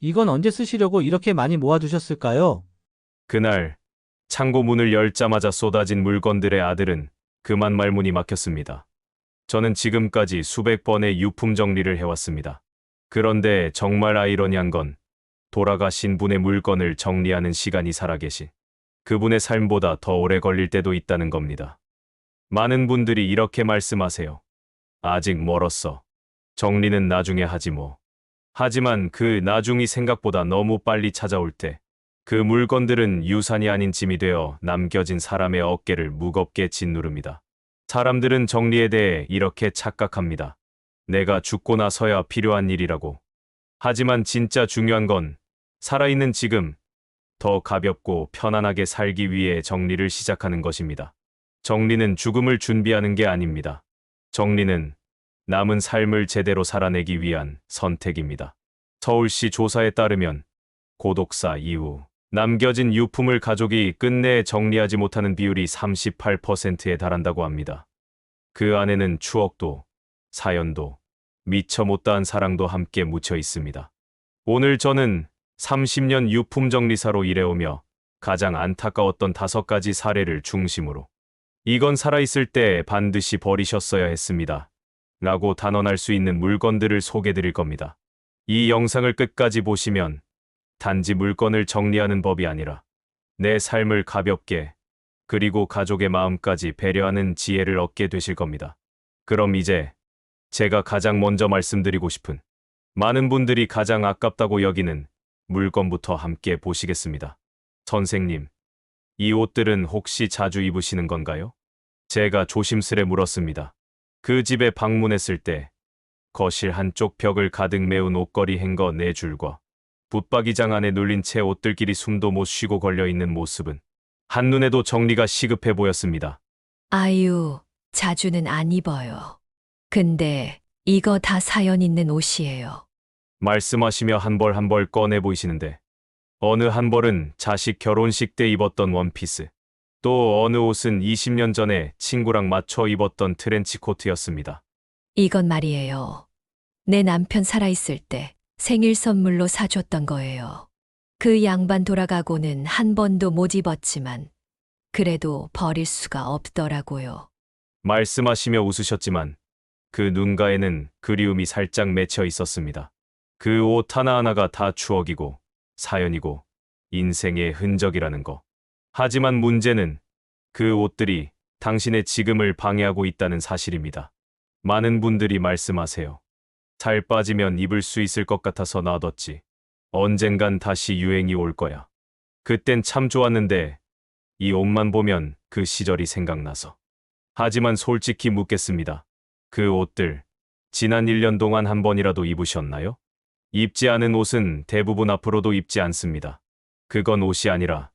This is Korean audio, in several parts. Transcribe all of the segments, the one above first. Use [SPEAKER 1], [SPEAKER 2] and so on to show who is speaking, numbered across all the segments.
[SPEAKER 1] 이건 언제 쓰시려고 이렇게 많이 모아두셨을까요?
[SPEAKER 2] 그날 창고 문을 열자마자 쏟아진 물건들의 아들은 그만 말문이 막혔습니다. 저는 지금까지 수백 번의 유품 정리를 해왔습니다. 그런데 정말 아이러니한 건 돌아가신 분의 물건을 정리하는 시간이 살아계신 그분의 삶보다 더 오래 걸릴 때도 있다는 겁니다. 많은 분들이 이렇게 말씀하세요. 아직 멀었어. 정리는 나중에 하지 뭐. 하지만 그 나중이 생각보다 너무 빨리 찾아올 때 그 물건들은 유산이 아닌 짐이 되어 남겨진 사람의 어깨를 무겁게 짓누릅니다. 사람들은 정리에 대해 이렇게 착각합니다. 내가 죽고 나서야 필요한 일이라고. 하지만 진짜 중요한 건 살아있는 지금, 더 가볍고 편안하게 살기 위해 정리를 시작하는 것입니다. 정리는 죽음을 준비하는 게 아닙니다. 정리는 남은 삶을 제대로 살아내기 위한 선택입니다. 서울시 조사에 따르면 고독사 이후 남겨진 유품을 가족이 끝내 정리하지 못하는 비율이 38%에 달한다고 합니다. 그 안에는 추억도, 사연도, 미처 못다한 사랑도 함께 묻혀 있습니다. 오늘 저는 30년 유품 정리사로 일해오며 가장 안타까웠던 5가지 사례를 중심으로 이건 살아있을 때 반드시 버리셨어야 했습니다. 라고 단언할 수 있는 물건들을 소개드릴 겁니다. 이 영상을 끝까지 보시면 단지 물건을 정리하는 법이 아니라 내 삶을 가볍게 그리고 가족의 마음까지 배려하는 지혜를 얻게 되실 겁니다. 그럼 이제 제가 가장 먼저 말씀드리고 싶은 많은 분들이 가장 아깝다고 여기는 물건부터 함께 보시겠습니다. 선생님, 이 옷들은 혹시 자주 입으시는 건가요? 제가 조심스레 물었습니다. 그 집에 방문했을 때 거실 한쪽 벽을 가득 메운 옷걸이 행거 4줄과 붙박이장 안에 눌린 채 옷들끼리 숨도 못 쉬고 걸려있는 모습은 한눈에도 정리가 시급해 보였습니다.
[SPEAKER 3] 아유, 자주는 안 입어요. 근데 이거 다 사연 있는 옷이에요.
[SPEAKER 2] 말씀하시며 한 벌 한 벌 꺼내 보이시는데 어느 한 벌은 자식 결혼식 때 입었던 원피스, 또 어느 옷은 20년 전에 친구랑 맞춰 입었던 트렌치 코트였습니다.
[SPEAKER 3] 이건 말이에요. 내 남편 살아있을 때 생일 선물로 사줬던 거예요. 그 양반 돌아가고는 한 번도 못 입었지만 그래도 버릴 수가 없더라고요.
[SPEAKER 2] 말씀하시며 웃으셨지만 그 눈가에는 그리움이 살짝 맺혀 있었습니다. 그 옷 하나하나가 다 추억이고 사연이고 인생의 흔적이라는 거. 하지만 문제는 그 옷들이 당신의 지금을 방해하고 있다는 사실입니다. 많은 분들이 말씀하세요. 살 빠지면 입을 수 있을 것 같아서 놔뒀지. 언젠간 다시 유행이 올 거야. 그땐 참 좋았는데 이 옷만 보면 그 시절이 생각나서. 하지만 솔직히 묻겠습니다. 그 옷들 지난 1년 동안 한 번이라도 입으셨나요? 입지 않은 옷은 대부분 앞으로도 입지 않습니다. 그건 옷이 아니라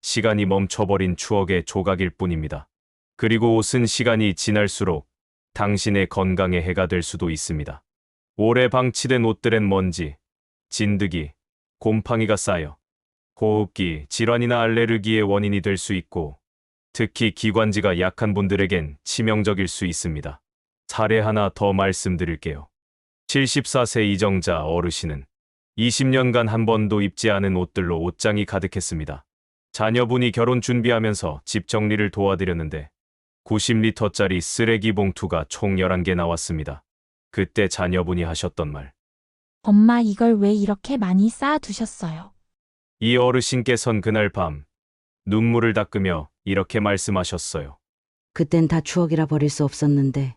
[SPEAKER 2] 시간이 멈춰버린 추억의 조각일 뿐입니다. 그리고 옷은 시간이 지날수록 당신의 건강에 해가 될 수도 있습니다. 오래 방치된 옷들엔 먼지, 진드기, 곰팡이가 쌓여 호흡기, 질환이나 알레르기의 원인이 될 수 있고 특히 기관지가 약한 분들에겐 치명적일 수 있습니다. 사례 하나 더 말씀드릴게요. 74세 이정자 어르신은 20년간 한 번도 입지 않은 옷들로 옷장이 가득했습니다. 자녀분이 결혼 준비하면서 집 정리를 도와드렸는데 90리터짜리 쓰레기 봉투가 총 11개 나왔습니다. 그때 자녀분이 하셨던 말.
[SPEAKER 4] 엄마, 이걸 왜 이렇게 많이 쌓아두셨어요?
[SPEAKER 2] 이 어르신께선 그날 밤 눈물을 닦으며 이렇게 말씀하셨어요.
[SPEAKER 5] 그땐 다 추억이라 버릴 수 없었는데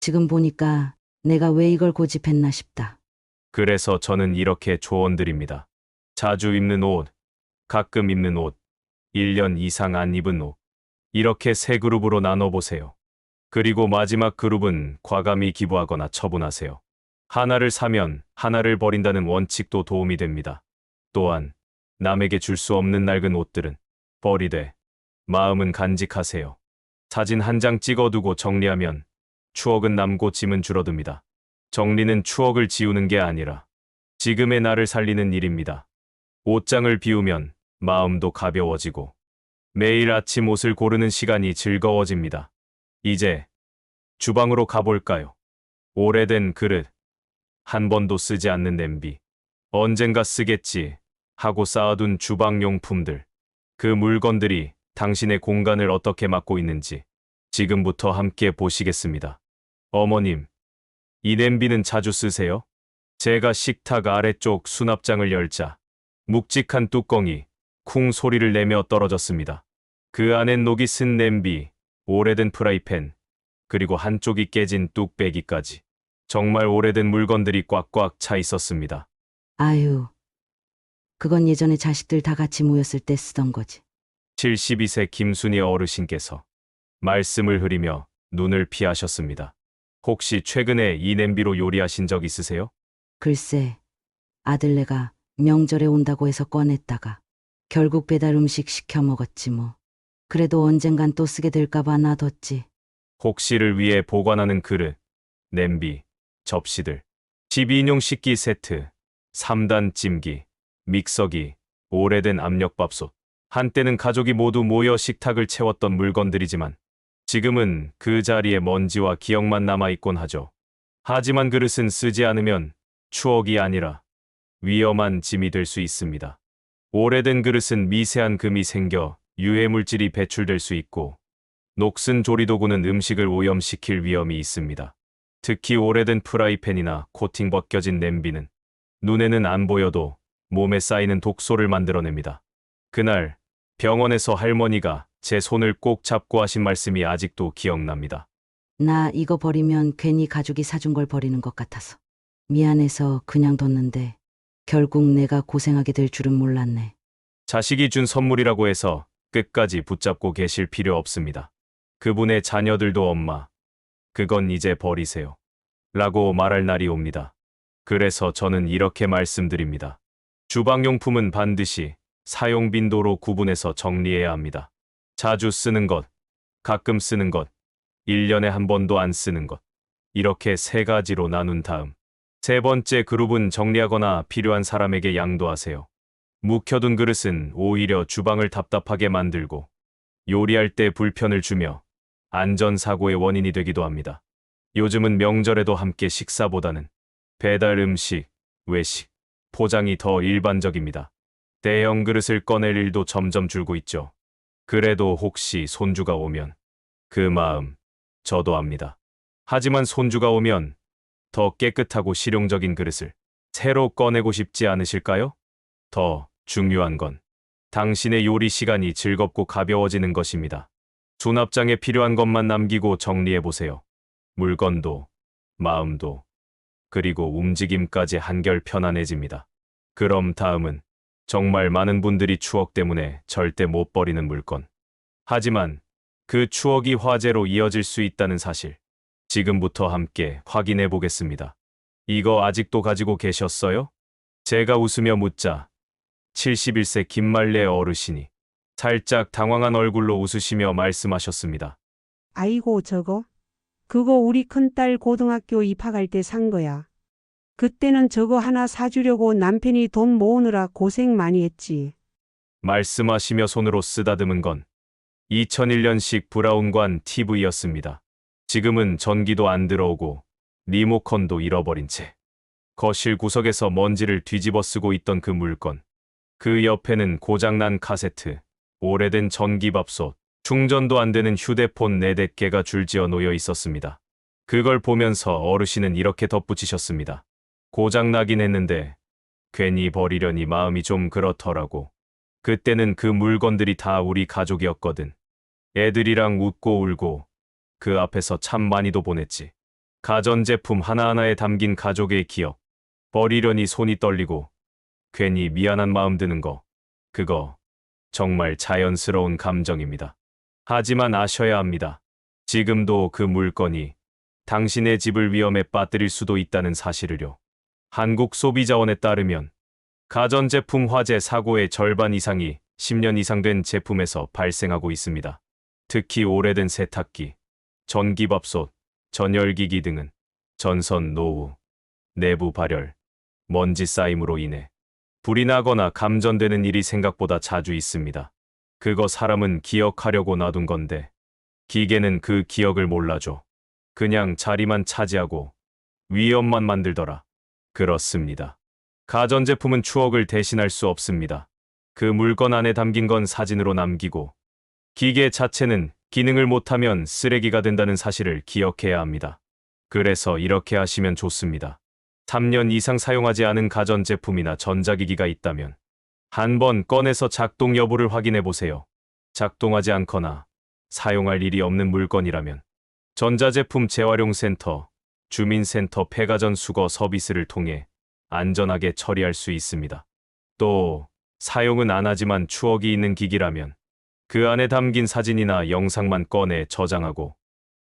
[SPEAKER 5] 지금 보니까 내가 왜 이걸 고집했나 싶다.
[SPEAKER 2] 그래서 저는 이렇게 조언드립니다. 자주 입는 옷, 가끔 입는 옷, 1년 이상 안 입은 옷. 이렇게 세 그룹으로 나눠보세요. 그리고 마지막 그룹은 과감히 기부하거나 처분하세요. 하나를 사면 하나를 버린다는 원칙도 도움이 됩니다. 또한 남에게 줄 수 없는 낡은 옷들은 버리되 마음은 간직하세요. 사진 한 장 찍어두고 정리하면 추억은 남고 짐은 줄어듭니다. 정리는 추억을 지우는 게 아니라 지금의 나를 살리는 일입니다. 옷장을 비우면 마음도 가벼워지고 매일 아침 옷을 고르는 시간이 즐거워집니다. 이제 주방으로 가볼까요? 오래된 그릇, 한 번도 쓰지 않는 냄비, 언젠가 쓰겠지 하고 쌓아둔 주방용품들. 그 물건들이 당신의 공간을 어떻게 막고 있는지 지금부터 함께 보시겠습니다. 어머님, 이 냄비는 자주 쓰세요? 제가 식탁 아래쪽 수납장을 열자 묵직한 뚜껑이 쿵 소리를 내며 떨어졌습니다. 그 안엔 녹이 쓴 냄비, 오래된 프라이팬, 그리고 한쪽이 깨진 뚝배기까지. 정말 오래된 물건들이 꽉꽉 차 있었습니다.
[SPEAKER 5] 아유, 그건 예전에 자식들 다 같이 모였을 때 쓰던 거지.
[SPEAKER 2] 72세 김순희 어르신께서 말씀을 흐리며 눈을 피하셨습니다. 혹시 최근에 이 냄비로 요리하신 적 있으세요?
[SPEAKER 5] 글쎄, 아들네가 명절에 온다고 해서 꺼냈다가 결국 배달 음식 시켜 먹었지 뭐. 그래도 언젠간 또 쓰게 될까봐 놔뒀지.
[SPEAKER 2] 혹시를 위해 보관하는 그릇, 냄비, 접시들, 12인용 식기 세트, 3단 찜기, 믹서기, 오래된 압력밥솥. 한때는 가족이 모두 모여 식탁을 채웠던 물건들이지만 지금은 그 자리에 먼지와 기억만 남아있곤 하죠. 하지만 그릇은 쓰지 않으면 추억이 아니라 위험한 짐이 될 수 있습니다. 오래된 그릇은 미세한 금이 생겨 유해물질이 배출될 수 있고 녹슨 조리도구는 음식을 오염시킬 위험이 있습니다. 특히 오래된 프라이팬이나 코팅 벗겨진 냄비는 눈에는 안 보여도 몸에 쌓이는 독소를 만들어냅니다. 그날 병원에서 할머니가 제 손을 꼭 잡고 하신 말씀이 아직도 기억납니다.
[SPEAKER 5] 나 이거 버리면 괜히 가족이 사준 걸 버리는 것 같아서. 미안해서 그냥 뒀는데 결국 내가 고생하게 될 줄은 몰랐네.
[SPEAKER 2] 자식이 준 선물이라고 해서 끝까지 붙잡고 계실 필요 없습니다. 그분의 자녀들도 엄마, 그건 이제 버리세요. 라고 말할 날이 옵니다. 그래서 저는 이렇게 말씀드립니다. 주방용품은 반드시 사용 빈도로 구분해서 정리해야 합니다. 자주 쓰는 것, 가끔 쓰는 것, 1년에 한 번도 안 쓰는 것. 이렇게 세 가지로 나눈 다음 세 번째 그룹은 정리하거나 필요한 사람에게 양도하세요. 묵혀둔 그릇은 오히려 주방을 답답하게 만들고 요리할 때 불편을 주며 안전사고의 원인이 되기도 합니다. 요즘은 명절에도 함께 식사보다는 배달 음식, 외식, 포장이 더 일반적입니다. 대형 그릇을 꺼낼 일도 점점 줄고 있죠. 그래도 혹시 손주가 오면 그 마음 저도 압니다. 하지만 손주가 오면 더 깨끗하고 실용적인 그릇을 새로 꺼내고 싶지 않으실까요? 더 중요한 건 당신의 요리 시간이 즐겁고 가벼워지는 것입니다. 수납장에 필요한 것만 남기고 정리해보세요. 물건도, 마음도, 그리고 움직임까지 한결 편안해집니다. 그럼 다음은 정말 많은 분들이 추억 때문에 절대 못 버리는 물건. 하지만 그 추억이 화제로 이어질 수 있다는 사실. 지금부터 함께 확인해 보겠습니다. 이거 아직도 가지고 계셨어요? 제가 웃으며 묻자 71세 김말래 어르신이 살짝 당황한 얼굴로 웃으시며 말씀하셨습니다.
[SPEAKER 6] 아이고 저거? 그거 우리 큰딸 고등학교 입학할 때 산 거야. 그때는 저거 하나 사주려고 남편이 돈 모으느라 고생 많이 했지.
[SPEAKER 2] 말씀하시며 손으로 쓰다듬은 건 2001년식 브라운관 TV였습니다. 지금은 전기도 안 들어오고 리모컨도 잃어버린 채 거실 구석에서 먼지를 뒤집어 쓰고 있던 그 물건. 그 옆에는 고장난 카세트, 오래된 전기밥솥, 충전도 안 되는 휴대폰 4대개가 줄지어 놓여 있었습니다. 그걸 보면서 어르신은 이렇게 덧붙이셨습니다. 고장나긴 했는데 괜히 버리려니 마음이 좀 그렇더라고. 그때는 그 물건들이 다 우리 가족이었거든. 애들이랑 웃고 울고 그 앞에서 참 많이도 보냈지. 가전제품 하나하나에 담긴 가족의 기억. 버리려니 손이 떨리고 괜히 미안한 마음 드는 거. 그거 정말 자연스러운 감정입니다. 하지만 아셔야 합니다. 지금도 그 물건이 당신의 집을 위험에 빠뜨릴 수도 있다는 사실을요. 한국소비자원에 따르면 가전제품 화재 사고의 절반 이상이 10년 이상 된 제품에서 발생하고 있습니다. 특히 오래된 세탁기, 전기밥솥, 전열기기 등은 전선 노후, 내부 발열, 먼지 쌓임으로 인해 불이 나거나 감전되는 일이 생각보다 자주 있습니다. 그거 사람은 기억하려고 놔둔 건데 기계는 그 기억을 몰라줘. 그냥 자리만 차지하고 위험만 만들더라. 그렇습니다. 가전제품은 추억을 대신할 수 없습니다. 그 물건 안에 담긴 건 사진으로 남기고 기계 자체는 기능을 못하면 쓰레기가 된다는 사실을 기억해야 합니다. 그래서 이렇게 하시면 좋습니다. 3년 이상 사용하지 않은 가전제품이나 전자기기가 있다면 한번 꺼내서 작동 여부를 확인해 보세요. 작동하지 않거나 사용할 일이 없는 물건이라면 전자제품 재활용센터, 주민센터 폐가전 수거 서비스를 통해 안전하게 처리할 수 있습니다. 또 사용은 안 하지만 추억이 있는 기기라면 그 안에 담긴 사진이나 영상만 꺼내 저장하고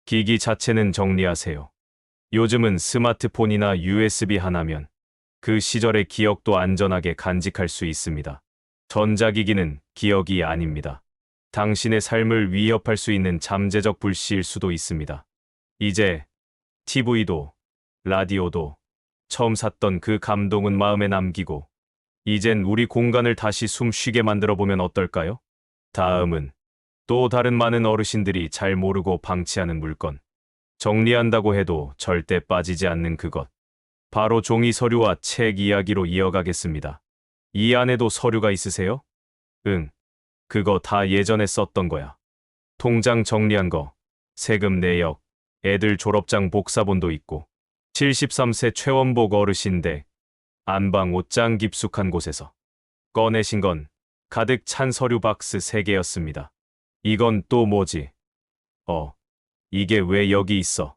[SPEAKER 2] 기기 자체는 정리하세요. 요즘은 스마트폰이나 USB 하나면 그 시절의 기억도 안전하게 간직할 수 있습니다. 전자기기는 기억이 아닙니다. 당신의 삶을 위협할 수 있는 잠재적 불씨일 수도 있습니다. 이제 TV도 라디오도 처음 샀던 그 감동은 마음에 남기고 이젠 우리 공간을 다시 숨 쉬게 만들어 보면 어떨까요? 다음은 또 다른 많은 어르신들이 잘 모르고 방치하는 물건. 정리한다고 해도 절대 빠지지 않는 그것. 바로 종이 서류와 책 이야기로 이어가겠습니다. 이 안에도 서류가 있으세요? 응. 그거 다 예전에 썼던 거야. 통장 정리한 거, 세금 내역, 애들 졸업장 복사본도 있고 73세 최원복 어르신 댁 안방 옷장 깊숙한 곳에서 꺼내신 건 가득 찬 서류 박스 3개였습니다. 이건 또 뭐지? 이게 왜 여기 있어?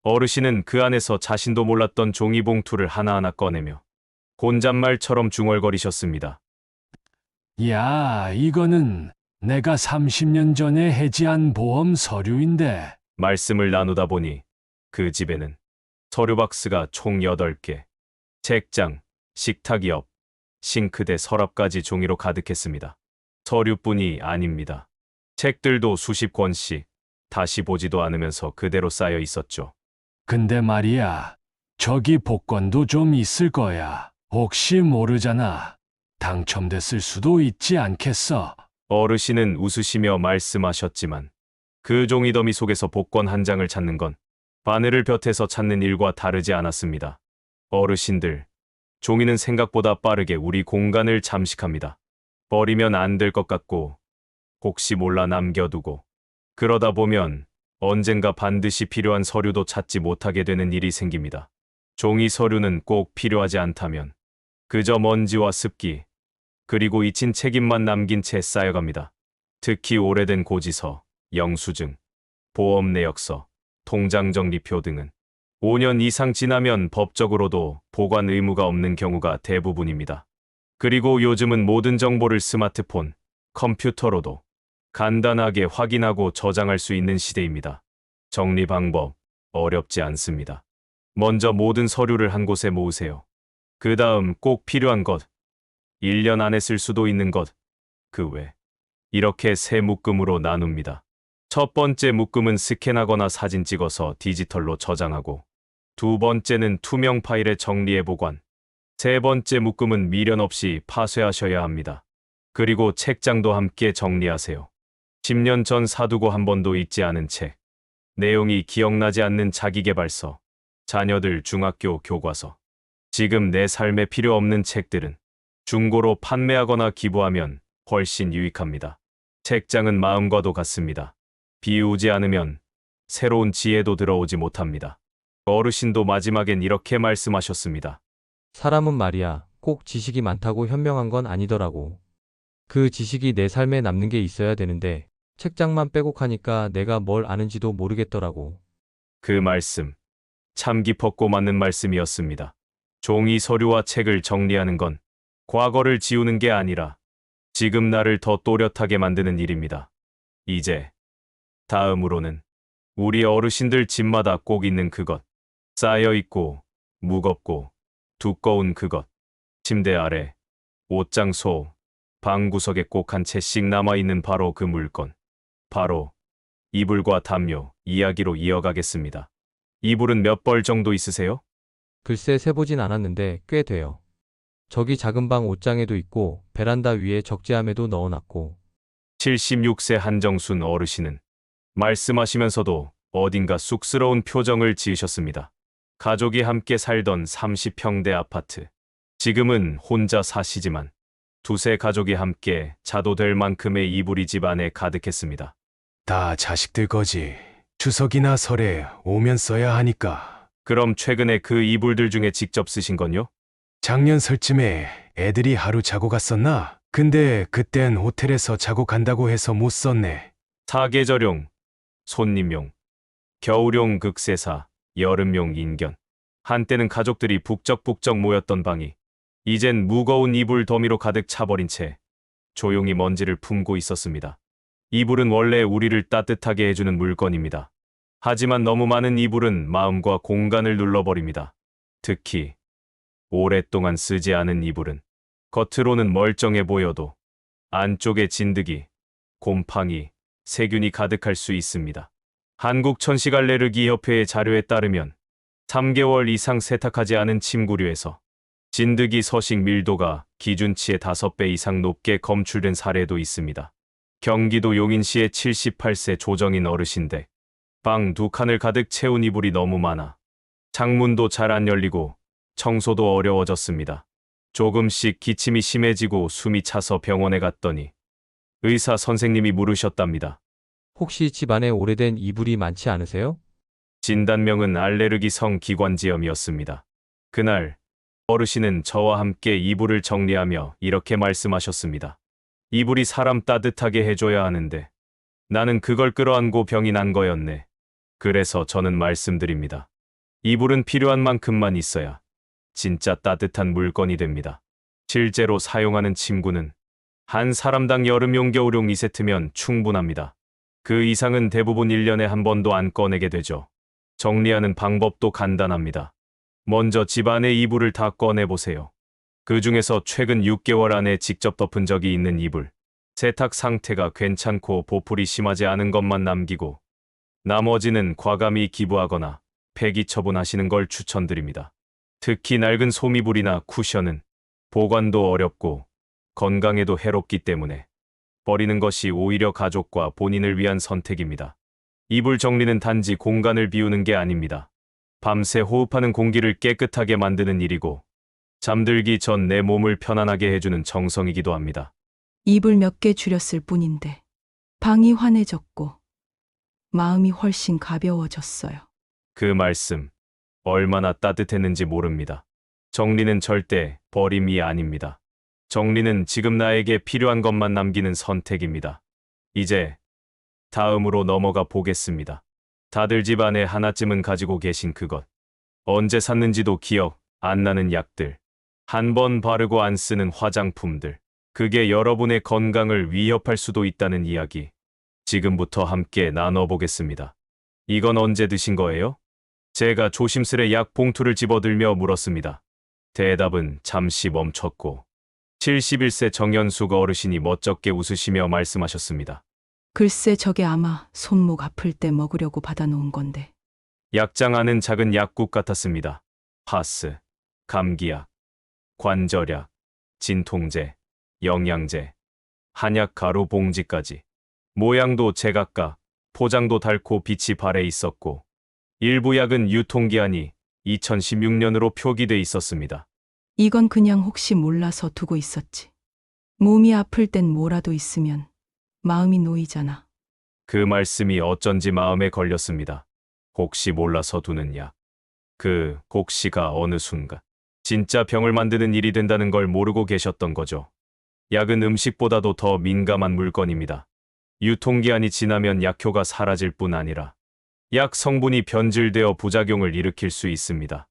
[SPEAKER 2] 어르신은 그 안에서 자신도 몰랐던 종이봉투를 하나하나 꺼내며 혼잣말처럼 중얼거리셨습니다.
[SPEAKER 7] 야, 이거는 내가 30년 전에 해지한 보험 서류인데.
[SPEAKER 2] 말씀을 나누다 보니 그 집에는 서류 박스가 총 8개, 책장, 식탁 옆, 싱크대 서랍까지 종이로 가득했습니다. 서류뿐이 아닙니다. 책들도 수십 권씩 다시 보지도 않으면서 그대로 쌓여 있었죠.
[SPEAKER 7] 근데 말이야, 저기 복권도 좀 있을 거야. 혹시 모르잖아. 당첨됐을 수도 있지 않겠어?
[SPEAKER 2] 어르신은 웃으시며 말씀하셨지만 그 종이 더미 속에서 복권 한 장을 찾는 건 바늘을 볕에서 찾는 일과 다르지 않았습니다. 어르신들, 종이는 생각보다 빠르게 우리 공간을 잠식합니다. 버리면 안 될 것 같고 혹시 몰라 남겨두고 그러다 보면 언젠가 반드시 필요한 서류도 찾지 못하게 되는 일이 생깁니다. 종이 서류는 꼭 필요하지 않다면 그저 먼지와 습기, 그리고 잊힌 책임만 남긴 채 쌓여갑니다. 특히 오래된 고지서, 영수증, 보험 내역서, 통장 정리표 등은 5년 이상 지나면 법적으로도 보관 의무가 없는 경우가 대부분입니다. 그리고 요즘은 모든 정보를 스마트폰, 컴퓨터로도 간단하게 확인하고 저장할 수 있는 시대입니다. 정리 방법 어렵지 않습니다. 먼저 모든 서류를 한 곳에 모으세요. 그 다음 꼭 필요한 것, 1년 안에 쓸 수도 있는 것, 그 외. 이렇게 세 묶음으로 나눕니다. 첫 번째 묶음은 스캔하거나 사진 찍어서 디지털로 저장하고, 두 번째는 투명 파일에 정리해 보관, 세 번째 묶음은 미련 없이 파쇄하셔야 합니다. 그리고 책장도 함께 정리하세요. 10년 전 사두고 한 번도 읽지 않은 책, 내용이 기억나지 않는 자기계발서, 자녀들 중학교 교과서, 지금 내 삶에 필요 없는 책들은 중고로 판매하거나 기부하면 훨씬 유익합니다. 책장은 마음과도 같습니다. 비우지 않으면 새로운 지혜도 들어오지 못합니다. 어르신도 마지막엔 이렇게 말씀하셨습니다.
[SPEAKER 8] 사람은 말이야, 꼭 지식이 많다고 현명한 건 아니더라고. 그 지식이 내 삶에 남는 게 있어야 되는데 책장만 빼곡하니까 내가 뭘 아는지도 모르겠더라고.
[SPEAKER 2] 그 말씀, 참 깊었고 맞는 말씀이었습니다. 종이 서류와 책을 정리하는 건 과거를 지우는 게 아니라 지금 나를 더 또렷하게 만드는 일입니다. 이제 다음으로는 우리 어르신들 집마다 꼭 있는 그것, 쌓여있고 무겁고 두꺼운 그것, 침대 아래, 옷장 속, 방구석에 꼭 한 채씩 남아있는 바로 그 물건, 바로 이불과 담요 이야기로 이어가겠습니다. 이불은 몇 벌 정도 있으세요?
[SPEAKER 8] 글쎄 세보진 않았는데 꽤 돼요. 저기 작은 방 옷장에도 있고 베란다 위에 적재함에도 넣어놨고.
[SPEAKER 2] 76세 한정순 어르신은 말씀하시면서도 어딘가 쑥스러운 표정을 지으셨습니다. 가족이 함께 살던 30평대 아파트, 지금은 혼자 사시지만 두세 가족이 함께 자도 될 만큼의 이불이 집 안에 가득했습니다.
[SPEAKER 9] 다 자식들 거지. 추석이나 설에 오면 써야 하니까.
[SPEAKER 2] 그럼 최근에 그 이불들 중에 직접 쓰신 건요?
[SPEAKER 9] 작년 설쯤에 애들이 하루 자고 갔었나? 근데 그땐 호텔에서 자고 간다고 해서 못 썼네.
[SPEAKER 2] 사계절용, 손님용, 겨울용 극세사, 여름용 인견. 한때는 가족들이 북적북적 모였던 방이 이젠 무거운 이불 더미로 가득 차버린 채 조용히 먼지를 품고 있었습니다. 이불은 원래 우리를 따뜻하게 해주는 물건입니다. 하지만 너무 많은 이불은 마음과 공간을 눌러버립니다. 특히 오랫동안 쓰지 않은 이불은 겉으로는 멀쩡해 보여도 안쪽에 진드기, 곰팡이, 세균이 가득할 수 있습니다. 한국 천식알레르기 협회의 자료에 따르면 3개월 이상 세탁하지 않은 침구류에서 진드기 서식 밀도가 기준치의 5배 이상 높게 검출된 사례도 있습니다. 경기도 용인시의 78세 조정인 어르신데 방 2칸을 가득 채운 이불이 너무 많아 창문도 잘 안 열리고 청소도 어려워졌습니다. 조금씩 기침이 심해지고 숨이 차서 병원에 갔더니 의사 선생님이 물으셨답니다.
[SPEAKER 8] 혹시 집안에 오래된 이불이 많지 않으세요?
[SPEAKER 2] 진단명은 알레르기성 기관지염이었습니다. 그날 어르신은 저와 함께 이불을 정리하며 이렇게 말씀하셨습니다. 이불이 사람 따뜻하게 해줘야 하는데 나는 그걸 끌어안고 병이 난 거였네. 그래서 저는 말씀드립니다. 이불은 필요한 만큼만 있어야 진짜 따뜻한 물건이 됩니다. 실제로 사용하는 침구는 한 사람당 여름용 겨울용 2세트면 충분합니다. 그 이상은 대부분 1년에 한 번도 안 꺼내게 되죠. 정리하는 방법도 간단합니다. 먼저 집안의 이불을 다 꺼내보세요. 그 중에서 최근 6개월 안에 직접 덮은 적이 있는 이불, 세탁 상태가 괜찮고 보풀이 심하지 않은 것만 남기고 나머지는 과감히 기부하거나 폐기 처분하시는 걸 추천드립니다. 특히 낡은 소미불이나 쿠션은 보관도 어렵고 건강에도 해롭기 때문에 버리는 것이 오히려 가족과 본인을 위한 선택입니다. 이불 정리는 단지 공간을 비우는 게 아닙니다. 밤새 호흡하는 공기를 깨끗하게 만드는 일이고 잠들기 전 내 몸을 편안하게 해주는 정성이기도 합니다.
[SPEAKER 10] 이불 몇 개 줄였을 뿐인데 방이 환해졌고 마음이 훨씬 가벼워졌어요.
[SPEAKER 2] 그 말씀 얼마나 따뜻했는지 모릅니다. 정리는 절대 버림이 아닙니다. 정리는 지금 나에게 필요한 것만 남기는 선택입니다. 이제 다음으로 넘어가 보겠습니다. 다들 집안에 하나쯤은 가지고 계신 그것. 언제 샀는지도 기억 안 나는 약들. 한 번 바르고 안 쓰는 화장품들. 그게 여러분의 건강을 위협할 수도 있다는 이야기. 지금부터 함께 나눠보겠습니다. 이건 언제 드신 거예요? 제가 조심스레 약 봉투를 집어들며 물었습니다. 대답은 잠시 멈췄고 71세 정연숙 어르신이 멋쩍게 웃으시며 말씀하셨습니다.
[SPEAKER 10] 글쎄 저게 아마 손목 아플 때 먹으려고 받아놓은 건데.
[SPEAKER 2] 약장 안은 작은 약국 같았습니다. 파스, 감기약, 관절약, 진통제, 영양제, 한약 가루 봉지까지. 모양도 제각각, 포장도 닳고 빛이 발해 있었고 일부 약은 유통기한이 2016년으로 표기돼 있었습니다.
[SPEAKER 10] 이건 그냥 혹시 몰라서 두고 있었지. 몸이 아플 땐 뭐라도 있으면 마음이 놓이잖아.
[SPEAKER 2] 그 말씀이 어쩐지 마음에 걸렸습니다. 혹시 몰라서 두는 약. 그 혹시가 어느 순간 진짜 병을 만드는 일이 된다는 걸 모르고 계셨던 거죠. 약은 음식보다도 더 민감한 물건입니다. 유통기한이 지나면 약효가 사라질 뿐 아니라 약 성분이 변질되어 부작용을 일으킬 수 있습니다.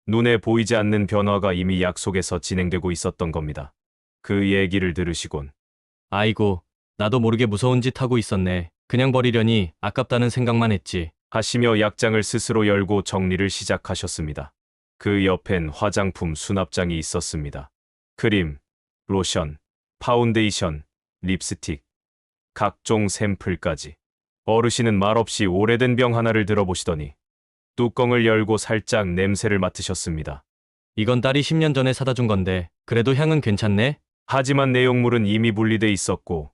[SPEAKER 2] 눈에 보이지 않는 변화가 이미 약 속에서 진행되고 있었던 겁니다. 그 얘기를 들으시곤
[SPEAKER 11] 아이고, 나도 모르게 무서운 짓 하고 있었네. 그냥 버리려니 아깝다는 생각만 했지.
[SPEAKER 2] 하시며 약장을 스스로 열고 정리를 시작하셨습니다. 그 옆엔 화장품 수납장이 있었습니다. 크림, 로션, 파운데이션, 립스틱, 각종 샘플까지. 어르신은 말없이 오래된 병 하나를 들어보시더니 뚜껑을 열고 살짝 냄새를 맡으셨습니다.
[SPEAKER 11] 이건 딸이 10년 전에 사다 준 건데 그래도 향은 괜찮네?
[SPEAKER 2] 하지만 내용물은 이미 분리돼 있었고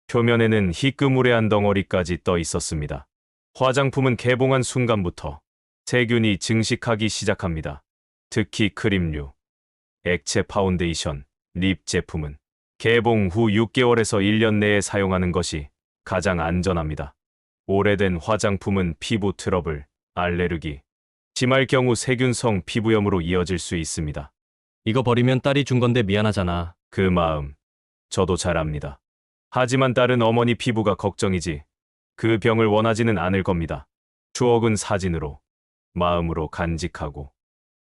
[SPEAKER 2] 표면에는 희끄무레한 덩어리까지 떠 있었습니다. 화장품은 개봉한 순간부터 세균이 증식하기 시작합니다. 특히 크림류. 액체 파운데이션, 립 제품은 개봉 후 6개월에서 1년 내에 사용하는 것이 가장 안전합니다. 오래된 화장품은 피부 트러블, 알레르기, 심할 경우 세균성 피부염으로 이어질 수 있습니다.
[SPEAKER 11] 이거 버리면 딸이 준 건데 미안하잖아.
[SPEAKER 2] 그 마음, 저도 잘 압니다. 하지만 딸은 어머니 피부가 걱정이지 그 병을 원하지는 않을 겁니다. 추억은 사진으로, 마음으로 간직하고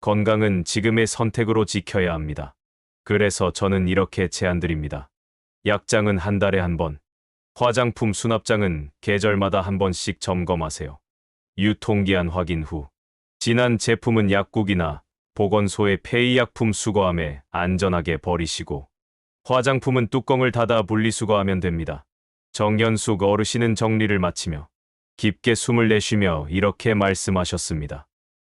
[SPEAKER 2] 건강은 지금의 선택으로 지켜야 합니다. 그래서 저는 이렇게 제안드립니다. 약장은 한 달에 한 번, 화장품 수납장은 계절마다 한 번씩 점검하세요. 유통기한 확인 후, 진한 제품은 약국이나 보건소에 폐의약품 수거함에 안전하게 버리시고, 화장품은 뚜껑을 닫아 분리수거하면 됩니다. 정연숙 어르신은 정리를 마치며 깊게 숨을 내쉬며 이렇게 말씀하셨습니다.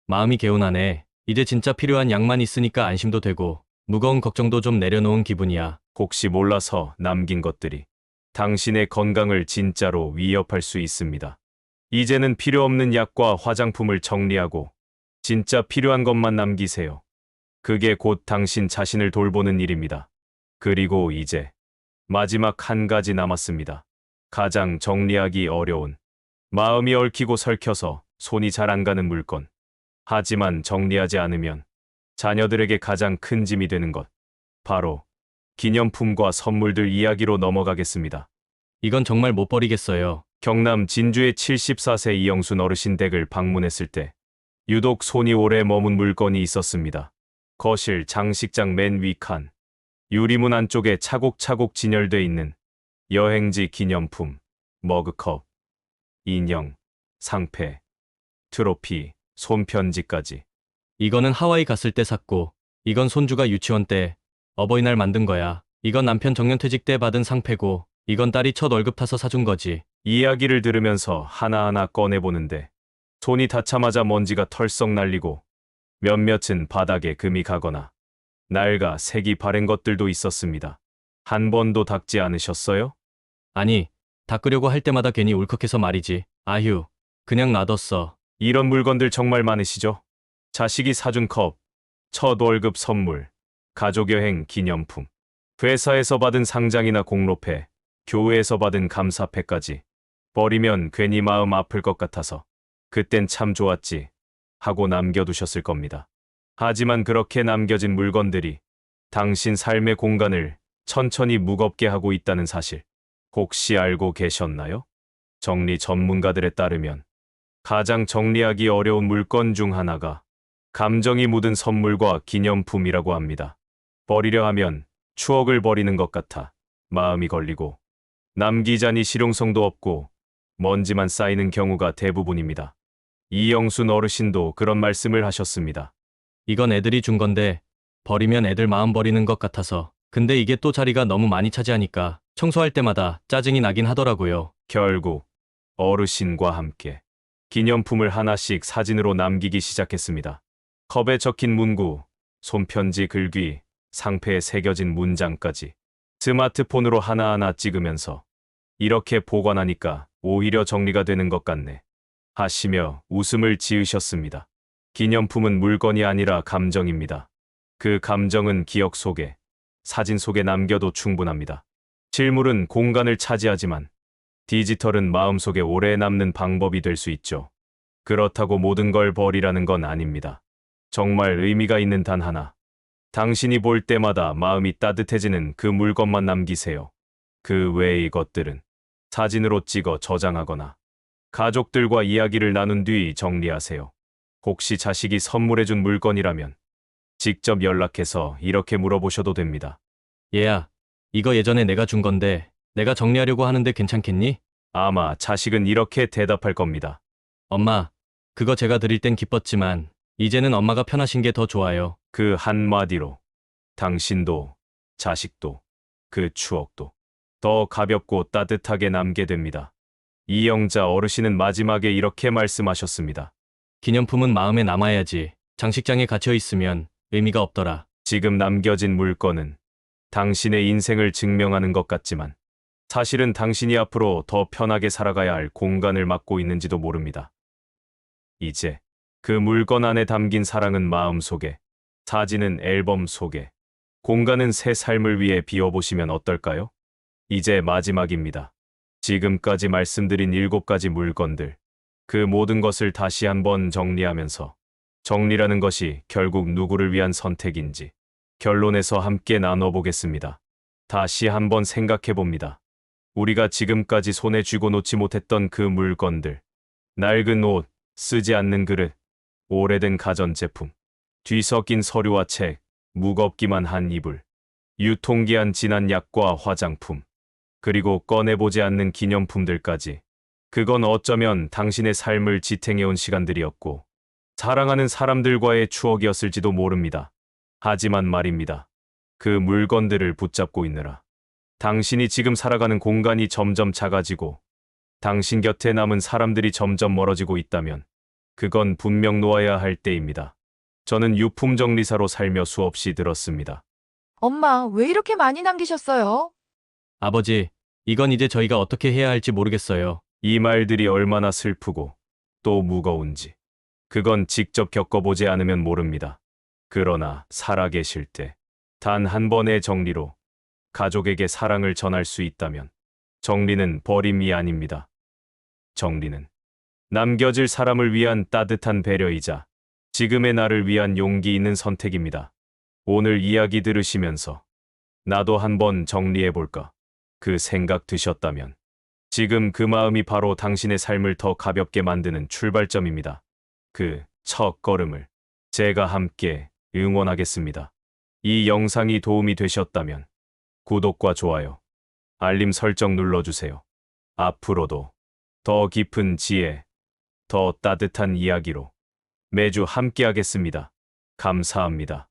[SPEAKER 11] 마음이 개운하네. 이제 진짜 필요한 약만 있으니까 안심도 되고 무거운 걱정도 좀 내려놓은 기분이야.
[SPEAKER 2] 혹시 몰라서 남긴 것들이 당신의 건강을 진짜로 위협할 수 있습니다. 이제는 필요 없는 약과 화장품을 정리하고 진짜 필요한 것만 남기세요. 그게 곧 당신 자신을 돌보는 일입니다. 그리고 이제 마지막 한 가지 남았습니다. 가장 정리하기 어려운, 마음이 얽히고 설켜서 손이 잘 안 가는 물건. 하지만 정리하지 않으면 자녀들에게 가장 큰 짐이 되는 것. 바로 기념품과 선물들 이야기로 넘어가겠습니다.
[SPEAKER 11] 이건 정말 못 버리겠어요.
[SPEAKER 2] 경남 진주의 74세 이영순 어르신 댁을 방문했을 때 유독 손이 오래 머문 물건이 있었습니다. 거실 장식장 맨 위 칸, 유리문 안쪽에 차곡차곡 진열돼 있는 여행지 기념품, 머그컵, 인형, 상패, 트로피, 손편지까지.
[SPEAKER 11] 이거는 하와이 갔을 때 샀고, 이건 손주가 유치원 때 어버이날 만든 거야. 이건 남편 정년퇴직 때 받은 상패고, 이건 딸이 첫 월급 타서 사준 거지.
[SPEAKER 2] 이야기를 들으면서 하나하나 꺼내보는데 손이 닿자마자 먼지가 털썩 날리고 몇몇은 바닥에 금이 가거나 낡아 색이 바랜 것들도 있었습니다. 한 번도 닦지 않으셨어요?
[SPEAKER 11] 아니, 닦으려고 할 때마다 괜히 울컥해서 말이지. 아휴, 그냥 놔뒀어.
[SPEAKER 2] 이런 물건들 정말 많으시죠? 자식이 사준 컵, 첫 월급 선물, 가족여행 기념품, 회사에서 받은 상장이나 공로패, 교회에서 받은 감사패까지. 버리면 괜히 마음 아플 것 같아서 그땐 참 좋았지 하고 남겨두셨을 겁니다. 하지만 그렇게 남겨진 물건들이 당신 삶의 공간을 천천히 무겁게 하고 있다는 사실 혹시 알고 계셨나요? 정리 전문가들에 따르면 가장 정리하기 어려운 물건 중 하나가 감정이 묻은 선물과 기념품이라고 합니다. 버리려 하면 추억을 버리는 것 같아 마음이 걸리고 남기자니 실용성도 없고 먼지만 쌓이는 경우가 대부분입니다. 이영순 어르신도 그런 말씀을 하셨습니다.
[SPEAKER 11] 이건 애들이 준 건데 버리면 애들 마음 버리는 것 같아서. 근데 이게 또 자리가 너무 많이 차지하니까 청소할 때마다 짜증이 나긴 하더라고요.
[SPEAKER 2] 결국 어르신과 함께 기념품을 하나씩 사진으로 남기기 시작했습니다. 컵에 적힌 문구, 손편지 글귀, 상패에 새겨진 문장까지 스마트폰으로 하나하나 찍으면서 이렇게 보관하니까 오히려 정리가 되는 것 같네 하시며 웃음을 지으셨습니다. 기념품은 물건이 아니라 감정입니다. 그 감정은 기억 속에, 사진 속에 남겨도 충분합니다. 실물은 공간을 차지하지만 디지털은 마음속에 오래 남는 방법이 될 수 있죠. 그렇다고 모든 걸 버리라는 건 아닙니다. 정말 의미가 있는 단 하나. 당신이 볼 때마다 마음이 따뜻해지는 그 물건만 남기세요. 그 외의 것들은 사진으로 찍어 저장하거나 가족들과 이야기를 나눈 뒤 정리하세요. 혹시 자식이 선물해준 물건이라면 직접 연락해서 이렇게 물어보셔도 됩니다.
[SPEAKER 11] 얘야, 이거 예전에 내가 준 건데 내가 정리하려고 하는데 괜찮겠니?
[SPEAKER 2] 아마 자식은 이렇게 대답할 겁니다.
[SPEAKER 11] 엄마, 그거 제가 드릴 땐 기뻤지만 이제는 엄마가 편하신 게 더 좋아요.
[SPEAKER 2] 그 한마디로 당신도 자식도 그 추억도 더 가볍고 따뜻하게 남게 됩니다. 이영자 어르신은 마지막에 이렇게 말씀하셨습니다.
[SPEAKER 11] 기념품은 마음에 남아야지. 장식장에 갇혀 있으면 의미가 없더라.
[SPEAKER 2] 지금 남겨진 물건은 당신의 인생을 증명하는 것 같지만 사실은 당신이 앞으로 더 편하게 살아가야 할 공간을 맡고 있는지도 모릅니다. 이제 그 물건 안에 담긴 사랑은 마음속에 사진은 앨범 속에, 공간은 새 삶을 위해 비워보시면 어떨까요? 이제 마지막입니다. 지금까지 말씀드린 7가지 물건들, 그 모든 것을 다시 한번 정리하면서 정리라는 것이 결국 누구를 위한 선택인지 결론에서 함께 나눠보겠습니다. 다시 한번 생각해 봅니다. 우리가 지금까지 손에 쥐고 놓지 못했던 그 물건들, 낡은 옷, 쓰지 않는 그릇, 오래된 가전제품, 뒤섞인 서류와 책, 무겁기만 한 이불, 유통기한 지난 약과 화장품, 그리고 꺼내보지 않는 기념품들까지. 그건 어쩌면 당신의 삶을 지탱해온 시간들이었고 사랑하는 사람들과의 추억이었을지도 모릅니다. 하지만 말입니다. 그 물건들을 붙잡고 있느라 당신이 지금 살아가는 공간이 점점 작아지고 당신 곁에 남은 사람들이 점점 멀어지고 있다면 그건 분명 놓아야 할 때입니다. 저는 유품정리사로 살며 수없이 들었습니다.
[SPEAKER 12] 엄마, 왜 이렇게 많이 남기셨어요?
[SPEAKER 11] 아버지, 이건 이제 저희가 어떻게 해야 할지 모르겠어요.
[SPEAKER 2] 이 말들이 얼마나 슬프고 또 무거운지 그건 직접 겪어보지 않으면 모릅니다. 그러나 살아계실 때 단 한 번의 정리로 가족에게 사랑을 전할 수 있다면 정리는 버림이 아닙니다. 정리는 남겨질 사람을 위한 따뜻한 배려이자 지금의 나를 위한 용기 있는 선택입니다. 오늘 이야기 들으시면서 나도 한번 정리해볼까? 그 생각 드셨다면 지금 그 마음이 바로 당신의 삶을 더 가볍게 만드는 출발점입니다. 그 첫 걸음을 제가 함께 응원하겠습니다. 이 영상이 도움이 되셨다면 구독과 좋아요, 알림 설정 눌러주세요. 앞으로도 더 깊은 지혜, 더 따뜻한 이야기로 매주 함께하겠습니다. 감사합니다.